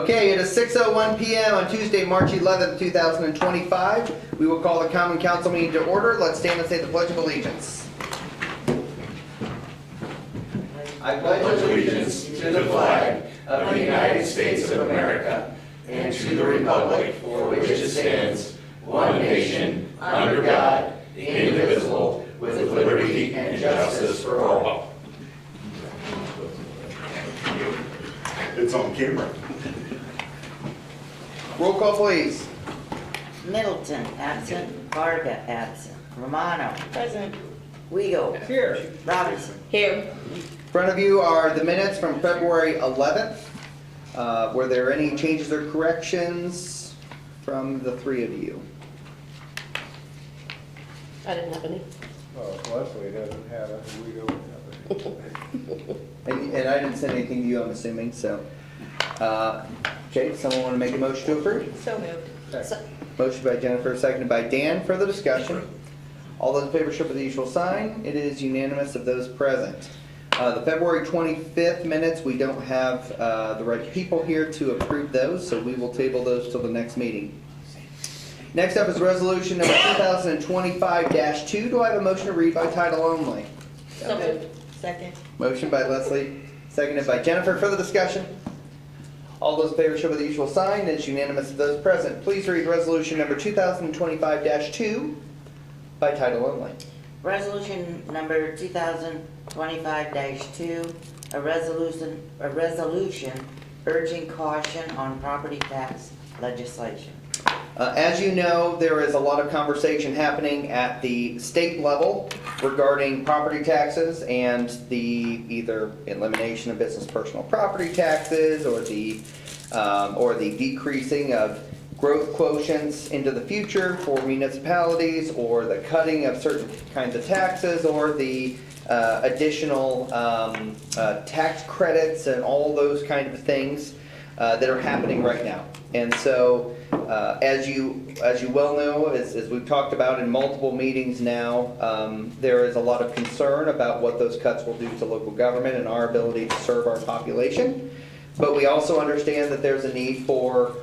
Okay, it is 6:01 p.m. on Tuesday, March 11th, 2025. We will call the Common Council meeting to order. Let's stand and say the Pledge of Allegiance. I pledge allegiance to the flag of the United States of America and to the republic for which it stands, one nation, under God, indivisible, with liberty and justice for all. It's on camera. Roll call, please. Middleton, absent. Varga, absent. Romano. Present. Wheel. Here. Robinson. Here. In front of you are the minutes from February 11th. Were there any changes or corrections from the three of you? I didn't have any. Leslie doesn't have it, and we don't have it. And I didn't send anything to you, I'm assuming, so. Okay, someone want to make a motion to approve? So moved. Motion by Jennifer, seconded by Dan. Further discussion? All those in favor show by the usual sign. It is unanimous of those present. The February 25th minutes, we don't have the right people here to approve those, so we will table those till the next meeting. Next up is resolution number 2025-2. Do I have a motion to read by title only? So moved. Second. Motion by Leslie, seconded by Jennifer. Further discussion? All those in favor show by the usual sign. It's unanimous of those present. Please read resolution number 2025-2 by title only. Resolution number 2025-2, a resolution urging caution on property tax legislation. As you know, there is a lot of conversation happening at the state level regarding property taxes and the either elimination of business personal property taxes or the decreasing of growth quotients into the future for municipalities, or the cutting of certain kinds of taxes, or the additional tax credits and all those kind of things that are happening right now. And so, as you well know, as we've talked about in multiple meetings now, there is a lot of concern about what those cuts will do to local government and our ability to serve our population. But we also understand that there's a need for,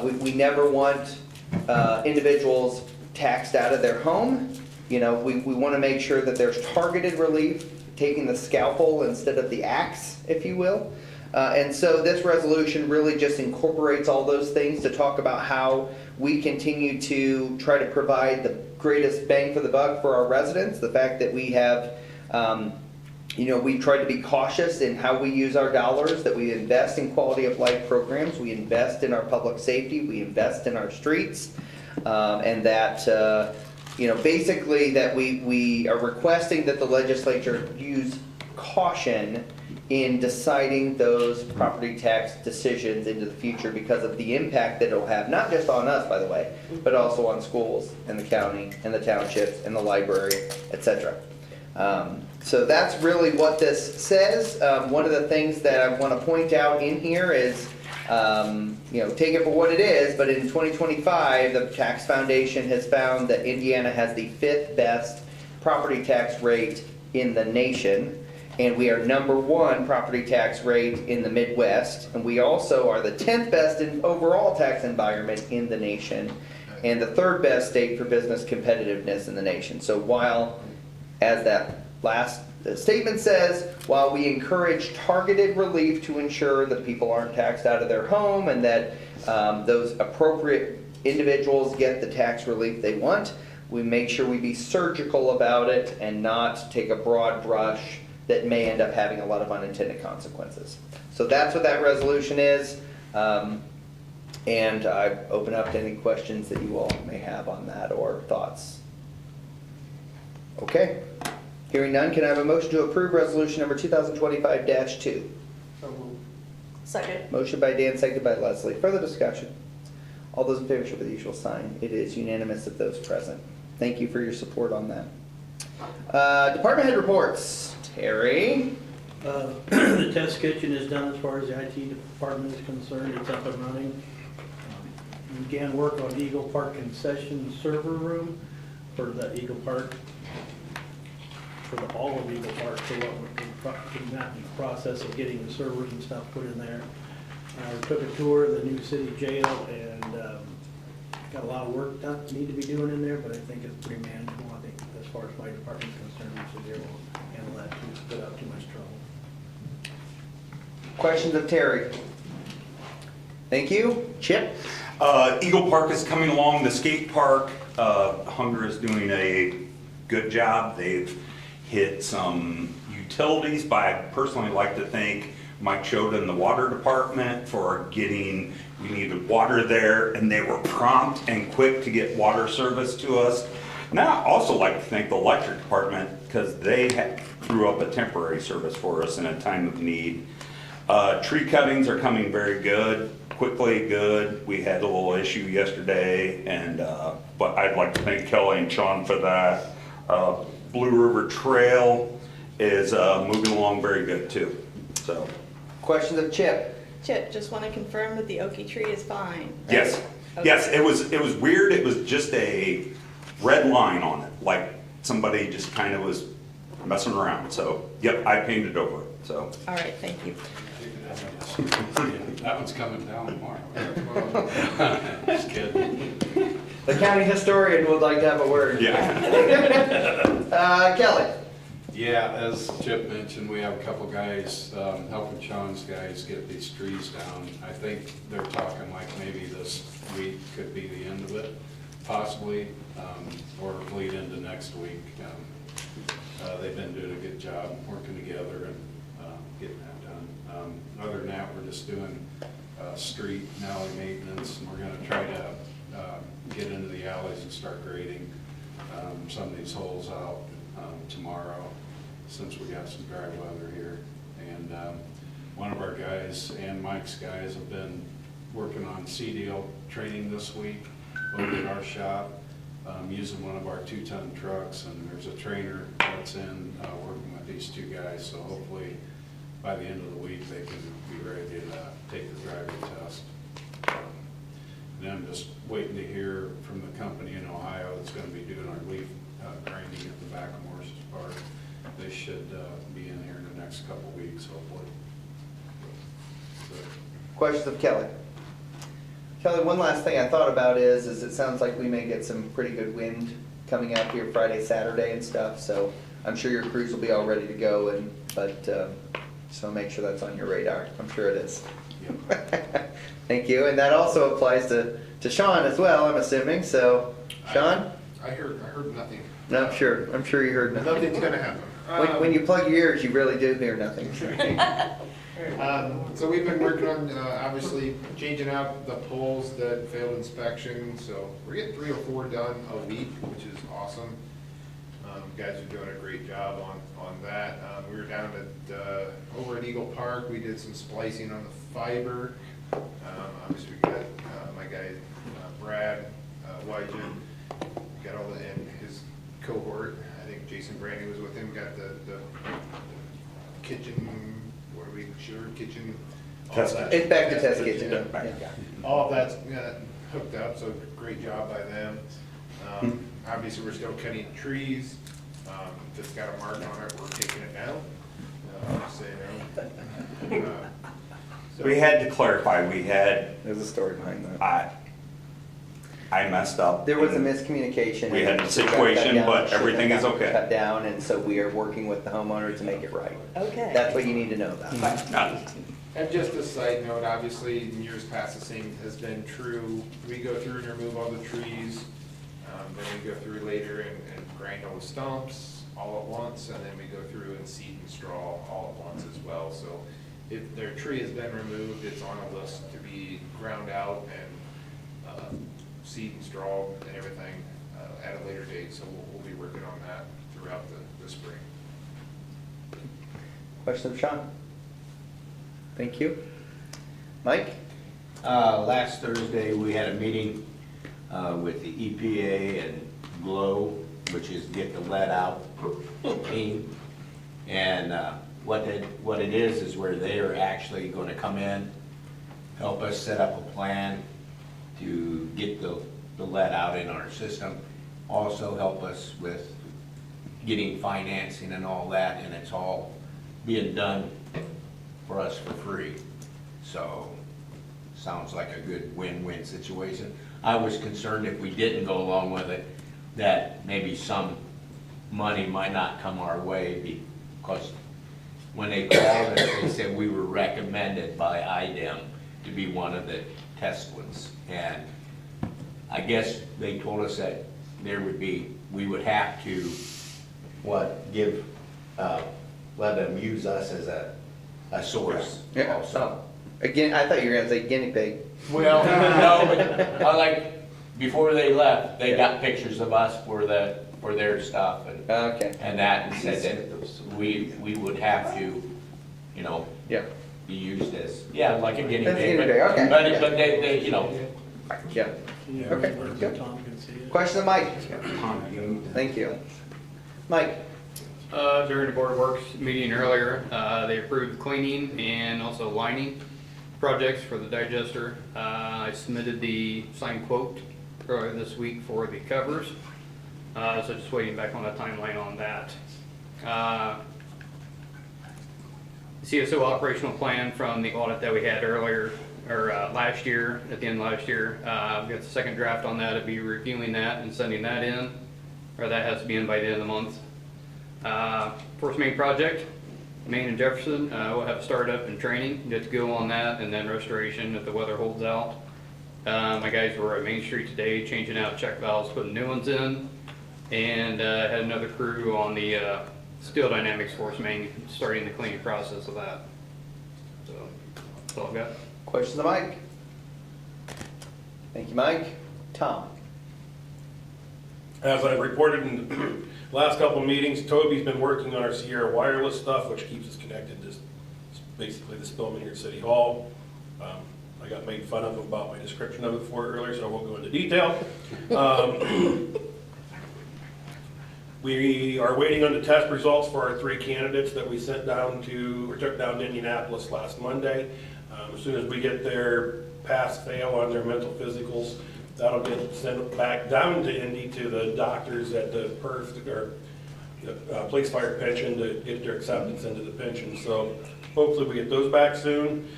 we never want individuals taxed out of their home. You know, we want to make sure that there's targeted relief, taking the scalpel instead of the axe, if you will. And so this resolution really just incorporates all those things to talk about how we continue to try to provide the greatest bang for the buck for our residents. The fact that we have, we try to be cautious in how we use our dollars, that we invest in quality of life programs, we invest in our public safety, we invest in our streets, and that, basically that we are requesting that the legislature use caution in deciding those property tax decisions into the future because of the impact that it'll have, not just on us, by the way, but also on schools and the county and the townships and the library, etc. So that's really what this says. One of the things that I want to point out in here is, take it for what it is, but in 2025, the Tax Foundation has found that Indiana has the 5th best property tax rate in the nation. And we are #1 property tax rate in the Midwest. And we also are the 10th best in overall tax environment in the nation. And the 3rd best state for business competitiveness in the nation. So while, as that last statement says, while we encourage targeted relief to ensure that people aren't taxed out of their home and that those appropriate individuals get the tax relief they want, we make sure we be surgical about it and not take a broad brush that may end up having a lot of unintended consequences. So that's what that resolution is. And I open up to any questions that you all may have on that or thoughts. Okay. Hearing none, can I have a motion to approve resolution number 2025-2? Second. Motion by Dan, seconded by Leslie. Further discussion? All those in favor show by the usual sign. It is unanimous of those present. Thank you for your support on that. Department head reports. Terry? The test kitchen is done as far as the IT department is concerned. It's up and running. We began work on Eagle Park concession server room for the Eagle Park, for all of Eagle Park. So what we're in the process of getting the servers and stuff put in there. We took a tour of the new city jail and got a lot of work done, need to be doing in there, but I think it's pretty manageable. I think as far as my department's concerned, we should be able to handle that too, without too much trouble. Questions of Terry? Thank you. Chip? Eagle Park is coming along, the skate park. Hunger is doing a good job. They've hit some utilities, but I personally like to thank Mike Choda and the water department for getting, we needed water there, and they were prompt and quick to get water service to us. And I also like to thank the electric department because they threw up a temporary service for us in a time of need. Tree cuttings are coming very good, quickly good. We had a little issue yesterday, and but I'd like to thank Kelly and Sean for that. Blue River Trail is moving along very good too. So, Questions of Chip? Chip, just want to confirm that the Okie tree is fine. right? yes, Okay. yes, it was weird. It was just a red line on it, like somebody just kind of was messing around. So, yep, I painted over it. So. All right, thank you. That one's coming down tomorrow. Just kidding. The county historian would like to have a word. Yeah. Kelly? Yeah, as Chip mentioned, we have a couple guys helping Sean's guys get these trees down. I think they're talking like maybe this week could be the end of it, possibly, or bleed into next week. They've been doing a good job working together and getting that done. Other than that, we're just doing street and alley maintenance, and we're gonna try to get into the alleys and start grading some of these holes out tomorrow, since we got some dry weather here. And one of our guys and Mike's guys have been working on CDL training this week over at our shop, using one of our 2-ton trucks, and there's a trainer that's in working with these two guys, so hopefully by the end of the week they can be ready to take the driving test. And I'm just waiting to hear from the company in Ohio that's going to be doing our leaf grinding at the back of Morris's Park. They should be in here in the next couple of weeks, hopefully. So, Questions of Kelly? Kelly, one last thing I thought about is it sounds like we may get some pretty good wind coming out here Friday, Saturday and stuff, so I'm sure your crews will be all ready to go, but so make sure that's on your radar. I'm sure it is. Yep. Thank you, and that also applies to Sean as well, I'm assuming, so, Sean? I heard nothing. No, I'm sure you heard nothing. Nothing's gonna happen. When you plug your ears, you really do hear nothing. So we've been working on, obviously, changing out the poles that failed inspection, so we're getting 3 or 4 done a week, which is awesome. Guys are doing a great job on that. We were down at, over at Eagle Park, we did some splicing on the fiber. Obviously, we got my guy, Brad Wygen, got all and his cohort. I think Jason Brandy was with him, got the kitchen, what are we, sure, kitchen? all Test that. It's back to test kitchen. Yeah. All of that's hooked up, so great job by them. Obviously, we're still cutting trees. If it's got a mark on it, we're taking it down. Just so you know. So- We had to clarify, There's a story behind that. I messed up. There was a miscommunication. We had a and situation, cut down, but everything is okay. Cut down, and so we are working with the homeowner to make it right. Okay. That's what you need to know about. Not- And just a side note, obviously, in years past, the same has been true. We go through and remove all the trees, then we go through later and grind all the stumps all at once, and then we go through and seed and straw all at once as well. So if their tree has been removed, it's on a list to be ground out and seed and straw and everything at a later date. So we'll be working on that throughout the spring. Question of Sean? Thank you. Mike? Last Thursday, we had a meeting with the EPA and GLOW, which is Get the Lead Out team. And what it is where they are actually going to come in, help us set up a plan to get the lead out in our system. Also help us with getting financing and all that, and it's all being done for us for free. So sounds like a good win-win situation. I was concerned if we didn't go along with it, that maybe some money might not come our way, because when they called us, they said we were recommended by IDEM to be one of the test ones. And I guess they told us that we would have to, let them use us as a source Yeah. also. Again, I thought you were gonna say guinea pig. Well, no, but before they left, they got pictures of us for their stuff Okay, and that, and said that we would have to, yeah, be used as, like a guinea As a pig. guinea pig, okay. But they, yeah. Yeah, Okay, where good. Tom can see it. Question to Mike. Thank you. Mike? During the Board of Works meeting earlier, they approved cleaning and also lining projects for the digester. I submitted the signed quote earlier this week for the covers, so just waiting back on a timeline on that. CSO operational plan from the audit that we had earlier, or last year, at the end of last year. I've got the second draft on that. I'll be reviewing that and sending that in, or that has to be in by the end of the month. Force main project, Main and Jefferson, we'll have startup and training, get to go on that, and then restoration if the weather holds out. My guys were at Main Street today, changing out check valves, putting new ones in, and had another crew on the Steel Dynamics Force main, starting the cleaning process of that. So, that's all I've got. Question to Mike? Thank you, Mike. Tom? As I reported in the last couple of meetings, Toby's been working on our Sierra wireless stuff, which keeps us connected to basically the Spillman here at City Hall. I got made fun of about my description of it for earlier, so I won't go into detail. We are waiting on the test results for our 3 candidates that we took down to Indianapolis last Monday. As soon as we get their pass-fail on their mental physicals, that'll get sent back down to Indy to the doctors at the PERF, or police fire pension, to get their acceptance into the pension. So hopefully we get those back soon.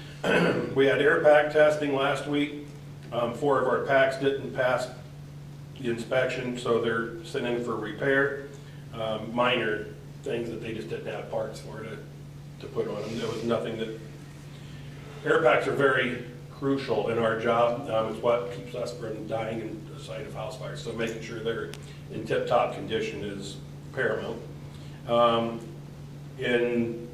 We had air pack testing last week. 4 of our packs didn't pass the inspection, so they're sent in for repair. Minor things that they just didn't have parts for to put on them. There was nothing that, air packs are very crucial in our job. It's what keeps us from dying in the site of house fires. So making sure they're in tip-top condition is paramount. In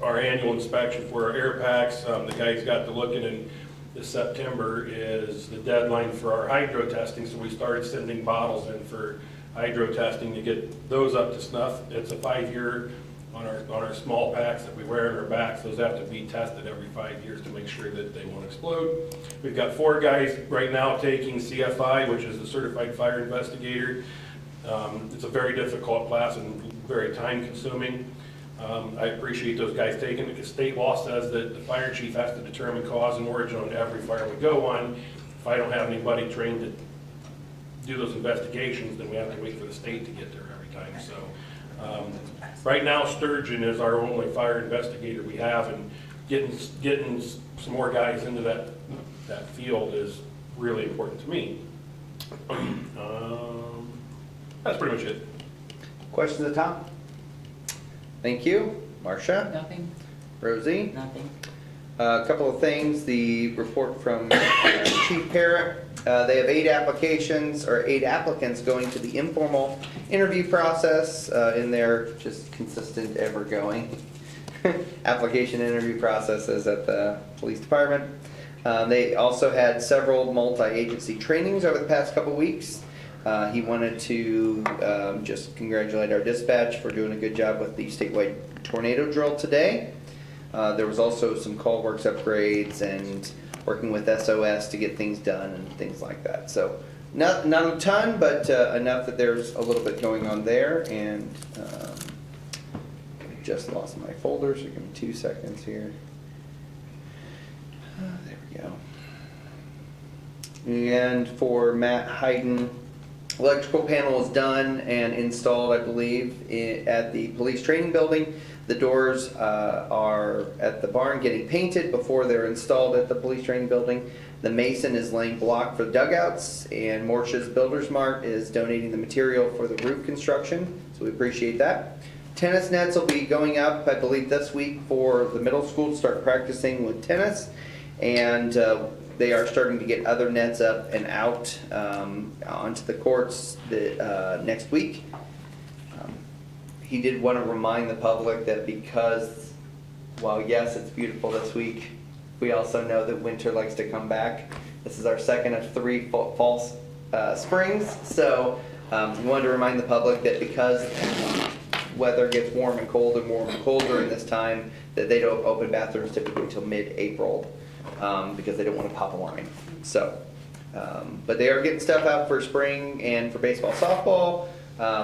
our annual inspection for our air packs, the guys got to looking, and this September is the deadline for our hydro testing. So we started sending bottles in for hydro testing to get those up to snuff. It's a 5-year on our small packs that we wear on our backs. Those have to be tested every 5 years to make sure that they won't explode. We've got 4 guys right now taking CFI, which is a Certified Fire Investigator. It's a very difficult class and very time consuming. I appreciate those guys taking it, because state law says that the fire chief has to determine cause and origin on every fire we go on. If I don't have anybody trained to do those investigations, then we have to wait for the state to get there every time. So right now, Sturgeon is our only fire investigator we have, and getting some more guys into that field is really important to me. That's pretty much it. Questions to Tom? Thank you. Marcia? Nothing? Rosie? Nothing? A couple of things, the report from Chief Parrott. They have 8 applications, or 8 applicants going to the informal interview process in their just consistent, ever-going application interview processes at the police department. They also had several multi-agency trainings over the past couple weeks. He wanted to just congratulate our dispatch for doing a good job with the statewide tornado drill today. There was also some call works upgrades and working with SOS to get things done and things like that. So not a ton, but enough that there's a little bit going on there. And I just lost my folder, so give me 2 seconds here. There we go. And for Matt Hayden, electrical panel is done and installed, I believe, at the police training building. The doors are at the barn getting painted before they're installed at the police training building. The Mason is laying block for the dugouts, and Morsh's Builders Mart is donating the material for the roof construction, so we appreciate that. Tennis nets will be going up, I believe, this week for the middle school to start practicing with tennis, and they are starting to get other nets up and out onto the courts next week. He did want to remind the public that because, while yes, it's beautiful this week, we also know that winter likes to come back. This is our second of 3 false springs, so we wanted to remind the public that because weather gets warm and cold and warm and cold during this time, that they don't open bathrooms typically until mid-April because they don't want to pop a line. So, but they are getting stuff out for spring and for baseball, softball,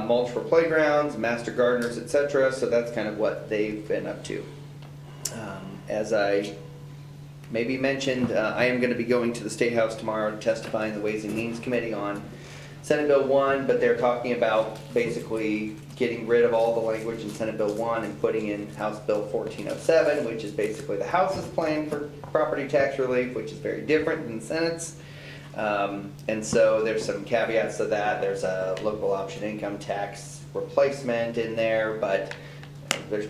mulch for playgrounds, master gardeners, etc. So that's kind of what they've been up to. As I maybe mentioned, I am going to be going to the State House tomorrow to testify in the Ways and Means Committee on Senate Bill 1, but they're talking about basically getting rid of all the language in Senate Bill 1 and putting in House Bill 1407, which is basically the House's plan for property tax relief, which is very different than the Senate's. And so there's some caveats to that. There's a local option income tax replacement in there, but there's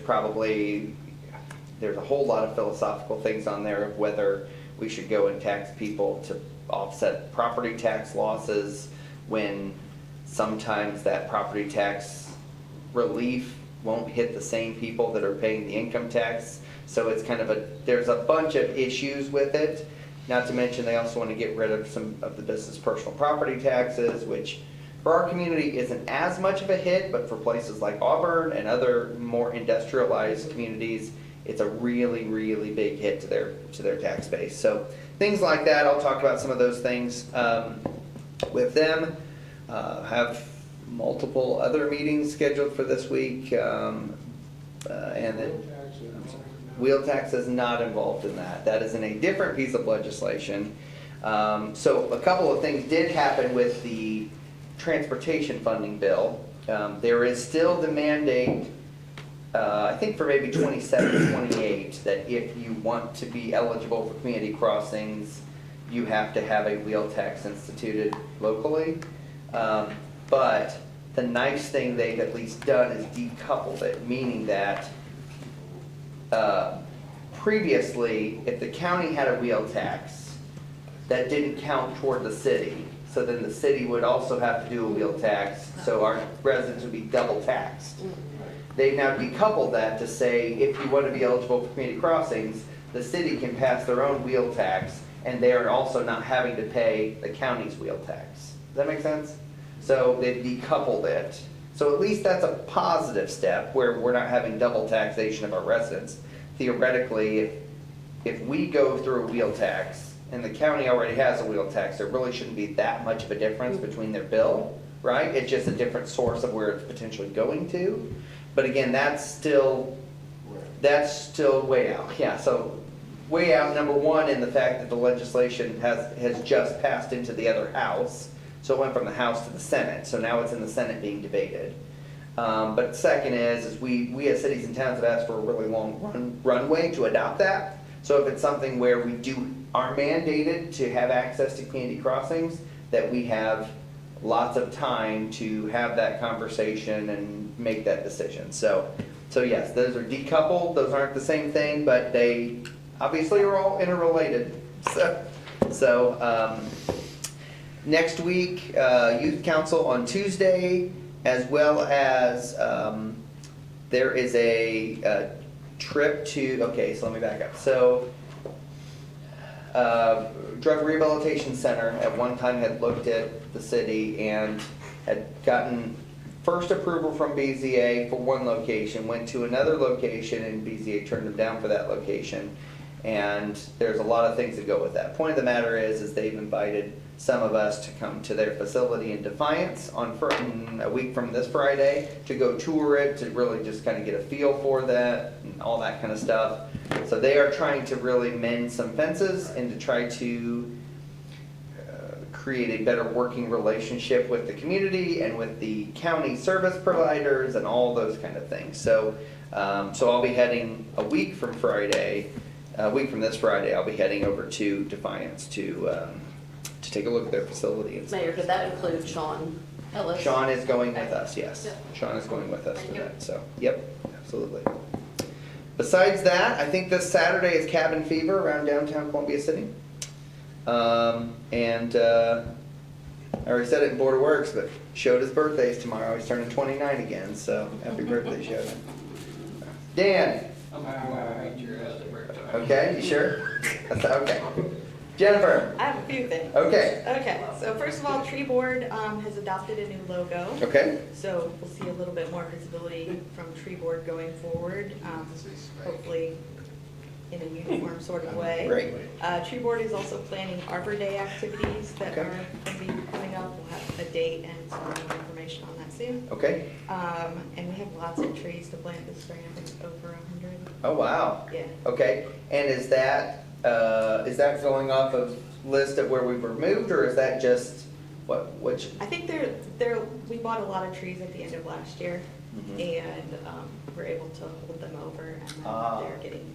a whole lot of philosophical things on there of whether we should go and tax people to offset property tax losses when sometimes that property tax relief won't hit the same people that are paying the income tax. So it's kind of there's a bunch of issues with it. Not to mention they also want to get rid of some of the business personal property taxes, which for our community isn't as much of a hit, but for places like Auburn and other more industrialized communities, it's a really, really big hit to their tax base. So things like that, I'll talk about some of those things with them. Have multiple other meetings scheduled for this week, and then wheel tax is not involved in that. That is in a different piece of legislation. So a couple of things did happen with the transportation funding bill. There is still the mandate, I think for maybe 27, 28, that if you want to be eligible for community crossings, you have to have a wheel tax instituted locally. But the nice thing they've at least done is decoupled it, meaning that previously, if the county had a wheel tax, that didn't count toward the city. So then the city would also have to do a wheel tax, so our residents would be double taxed. They've now decoupled that to say if you want to be eligible for community crossings, the city can pass their own wheel tax, and they are also not having to pay the county's wheel tax. Does that make sense? So they've decoupled it. So at least that's a positive step where we're not having double taxation of our residents. Theoretically, if we go through a wheel tax and the county already has a wheel tax, there really shouldn't be that much of a difference between their bill, right? It's just a different source of where it's potentially going to. But again, that's still way out. Yeah, so way out, number one, in the fact that the legislation has just passed into the other house. So it went from the House to the Senate. So now it's in the Senate being debated. But second is we as cities and towns have asked for a really long runway to adopt that. So if it's something where we are mandated to have access to community crossings, that we have lots of time to have that conversation and make that decision. So yes, those are decoupled. Those aren't the same thing, but they obviously are all interrelated. So next week, Youth Council on Tuesday, as well as there is a trip to, okay, so let me back up. So Drug Rehabilitation Center at one time had looked at the city and had gotten first approval from BZA for one location, went to another location, and BZA turned them down for that location. And there's a lot of things that go with that. Point of the matter is they've invited some of us to come to their facility in Defiance on a week from this Friday to go tour it, to really just kind of get a feel for that and all that kind of stuff. So they are trying to really mend some fences and to try to create a better working relationship with the community and with the county service providers and all those kind of things. So I'll be heading a week from Friday a week from this Friday, I'll be heading over to Defiance to take a look at their facility and stuff. Mayor, could that include Sean Ellis? Sean is going with us, yes. Yep. Sean is going with us Thank for you. that, so, yep, absolutely. Besides that, I think this Saturday is Cabin Fever around downtown Columbia City. I already said it in Board of Works, but Shoda's birthday is tomorrow. He's turning 29 again, so happy birthday, Shoda. Dan? Okay, you sure? Okay. Jennifer? I have a few things. Okay. Okay, so first of all, Tree Board has adopted a new logo. Okay. So we'll see a little bit more visibility from Tree Board going forward, hopefully in a uniform sort of way. Great. Tree Board is also planning Arbor Day activities that Okay. are going to be coming up. We'll have a date and some more information on that soon. Okay. And we have lots of trees to plant this spring, I think over 100. Oh, wow. Yeah. Okay. And is that going off of list of where we were moved, or is that just which? I think we bought a lot of trees at the end of last year, and we're able to hold them over, and they're getting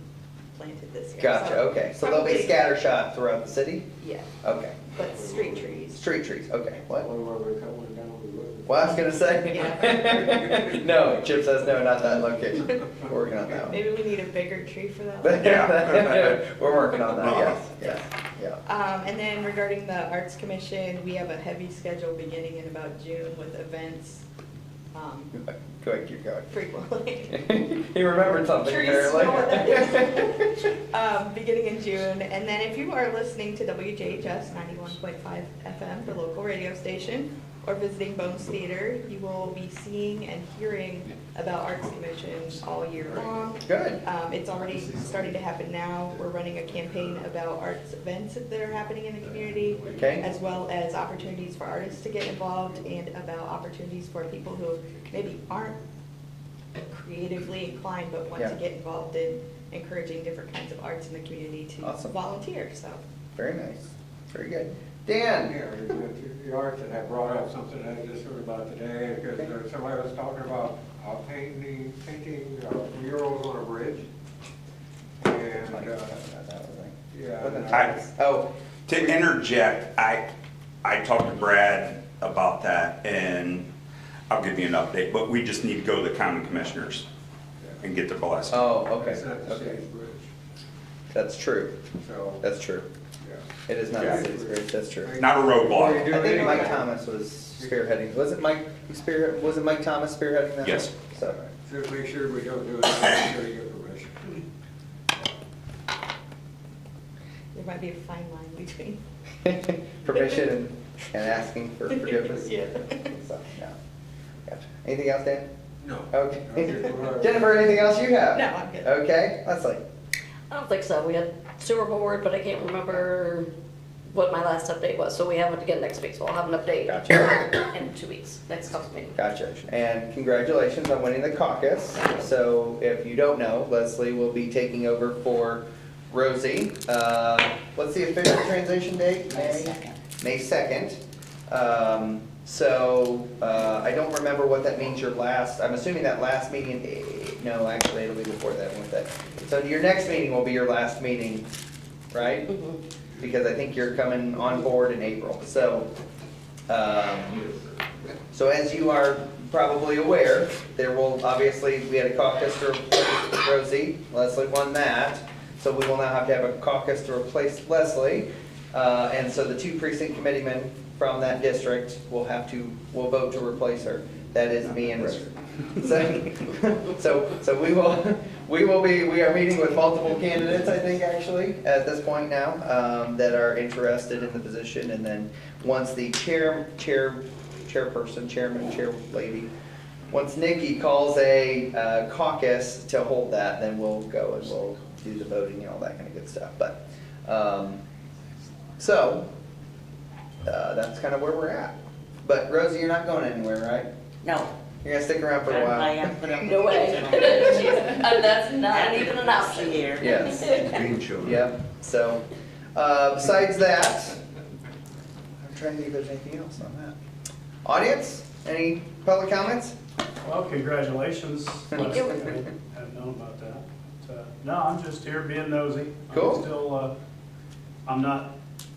planted this year. Gotcha, So okay. So they'll be probably- scattershot throughout the city? Yeah, Okay. but street trees. Street trees, okay. What? Where we're coming down the road. Well, I was gonna say. No, Chip says no, not that location. We're working on that one. Maybe we need a bigger tree for that But one. yeah, we're working on that, yes, yeah. And then regarding the Arts Commission, we have a heavy schedule beginning in about June with events Go ahead, keep going. frequently. He remembered something Trees, apparently. know what that is. Beginning in June, and then if you are listening to WJHS 91.5 FM, the local radio station, or visiting Bones Theater, you will be seeing and hearing about Arts Commission all year long. Good. It's already starting to happen now. We're running a campaign about arts events that are happening in the community, Okay. as well as opportunities for artists to get involved, and about opportunities for people who maybe aren't creatively inclined but want to Yeah. get involved in encouraging different kinds of arts in the community to Awesome. volunteer, so. Very nice, very good. Dan? Yeah, the art that I brought up, something I just heard about today, because somebody was talking about painting murals on a bridge. And, yeah. Oh. To interject, I talked to Brad about that, and I'll give you an update, but we just need to go to the county commissioners and get their blessing. Oh, okay, It's not the okay. city's bridge, That's true, so, that's true. yeah. It is not Yeah. a city's bridge, that's true. Not a roadblock. I think Mike Thomas was spearheading, was it Mike Thomas spearheading that? Yes. So, Just make sure we don't do it until you get permission. There might be a fine line between. permission and asking for forgiveness. Yeah. So, yeah. Gotcha. Anything else, Dan? No. Okay. Okay. Jennifer, anything else you have? No, I'm good. Okay, Leslie? I don't think so. We had sewer board, but I can't remember what my last update was. So we have it again next week. So I'll have an update Gotcha. in 2 weeks, next couple meetings. Gotcha. And congratulations on winning the caucus. So if you don't know, Leslie will be taking over for Rosie. What's the official transition date? May 2nd. I don't remember what that means I'm assuming that last meeting, no, actually it'll be before that, won't it? So your next meeting will be your last meeting, right? Because I think you're coming on board in April. So as you are probably aware, we had a caucus to replace Rosie. Leslie won that. So we will now have to have a caucus to replace Leslie. And so the 2 precinct committeemen from that district will vote to replace her. That is me and Richard. So we are meeting with multiple candidates, I think, actually, at this point now, that are interested in the position. And then once the chairperson, chairman, chairlady, once Nikki calls a caucus to hold that, then we'll go and we'll do the voting and all that kind of good stuff. But, that's kind of where we're at. But Rosie, you're not going anywhere, right? No. You're gonna stick around for a while? I am put up. No way. And that's not even an option. Here. Yes. Yep, so, besides that, I'm trying to think if there's anything else on that. Audience, any public comments? Well, congratulations. Thank you. I hadn't known about that. No, I'm just here being nosy. Cool. I'm still, I'm not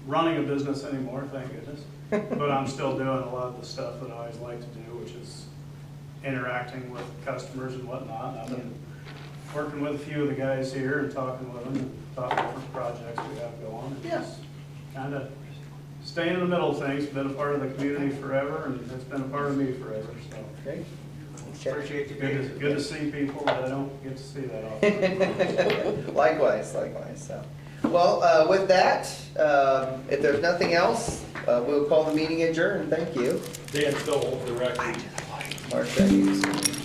running a business anymore, thank goodness. But I'm still doing a lot of the stuff that I always like to do, which is interacting with customers and whatnot. I've been working with a few of the guys here and talking with them, and talking different projects we have going. And Yeah. just kind of staying in the middle of things, been a part of the community forever, and it's been a part of me forever, so. Great. Appreciate you being here. Good to see people that I don't get to see that often. Likewise, so. Well, with that, if there's nothing else, we'll call the meeting adjourned. Thank you. Dan still holds the record. Mark, thank you.